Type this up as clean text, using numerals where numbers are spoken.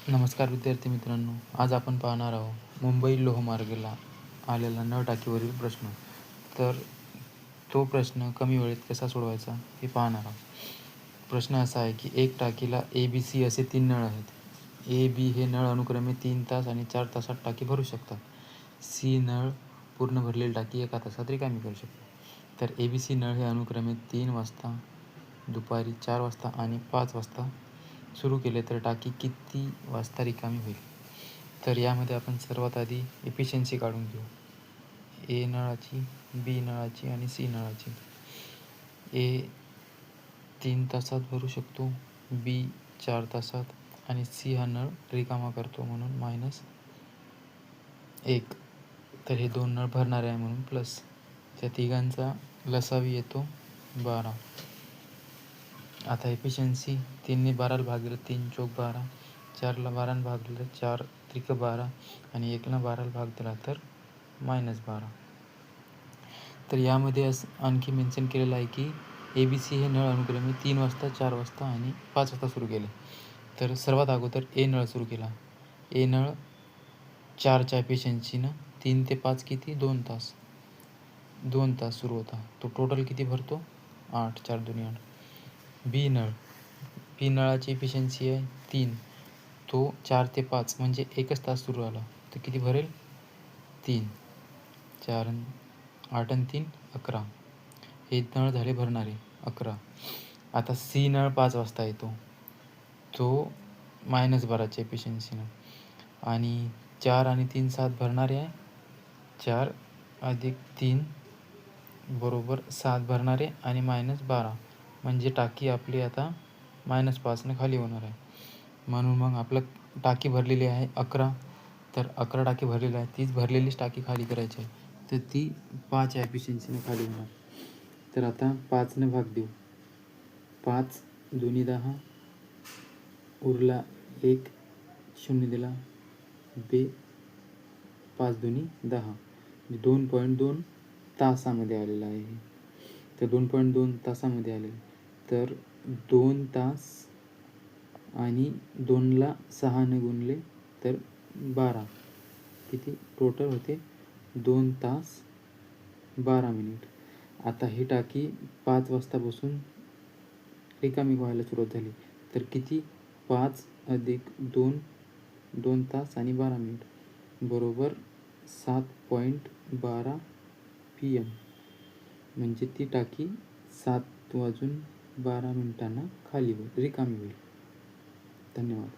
नमस्कार विद्यार्थी मित्रांनो, आज आपण पाहणार आहोत मुंबई लोहमार्गाला आलेला नळ टाकीवरील प्रश्न. तर तो प्रश्न कमी वेळेत कसा सोडवायचा हे पाहणार आहोत. प्रश्न असा आहे की एक टाकीला ABC असे 3 नळ आहेत. AB हे नळ अनुक्रमे 3 तास आणि 4 तासात टाकी भरू शकतात. C नळ पूर्ण भरलेली टाकी 1 तासात रिकामी करू शकतात. तर ABC नळ हे अनुक्रमे 3 वाजता, दुपारी 4 वाजता आणि 5 वाजता सुरू केले तर टाकी किती वाजता रिकामी होईल? तर यामध्ये आपण सर्वात आधी एफिशियन्सी काढून घेऊ. ए नळाची, बी नळाची आणि सी नळाची. ए 3 तासात भरू शकतो, बी 4 तासात आणि सी हा नळ रिकामा करतो म्हणून -1. तर हे 2 नळ भरणारे आहे म्हणून प्लस. त्या तिघांचा लसावी येतो 12. आता एफिशियन्सी 3ने 12ला भागलं 3 चौक 12, 4ला 12ने भागलं 4 त्रिक 12 आणि 1ला 12ला भाग दिला तर -12. तर यामध्ये आणखी मेन्शन केलेलं आहे की ABC हे नळ अनुक्रमे 3 वाजता, 4 वाजता आणि 5 वाजता सुरू केले. तर सर्वात अगोदर ए नळ सुरू केला. ए नळ 4च्या एफिशियन्सीनं 3 ते 5 किती 2 तास. 2 तास सुरू होता. तो टोटल किती भरतो 8, 4 दुनी 8. बी नळाची एफिशियन्सी आहे 3. तो 4 ते 5 म्हणजे 1च तास सुरू आला तर किती भरेल 3. 4 8 आणि 3 11. हे नळ झाले भरणारे 11. आता सी नळ 5 वाजता येतो. तो -12च्या एफिशियन्सीनं आणि 4 आणि 3 7 भरणारे आहे. 4 अधिक 3 बरोबर 7 भरणारे आणि -12 म्हणजे टाकी आपली आता -5ने खाली होणार आहे. म्हणून मग आपलं टाकी भरलेली आहे 11. तर 11 टाकी भरलेली आहे. तीच भरलेलीच टाकी खाली करायची आहे. तर ती 5 एफिशियन्सीने खाली होणार. तर आता 5ने भाग देऊ. 5 दुनी 10 उरला 1 0 दिला बे 5 दुनी 10 2.2 तासामध्ये आलेलं आहे. तर 2.2 तासामध्ये आले तर 2 तास आणि 2ला 6ने गुणले तर 12 किती टोटल होते 2 तास 12 मिनिट. आता ही टाकी 5 वाजतापासून रिकामी व्हायला सुरुवात झाली तर किती 5 अधिक 2 तास आणि 12 मिनिट बरोबर 7.12 PM म्हणजे ती टाकी 7 वाजून 12 मिनिटांना खाली होईल, रिकामी होईल. धन्यवाद.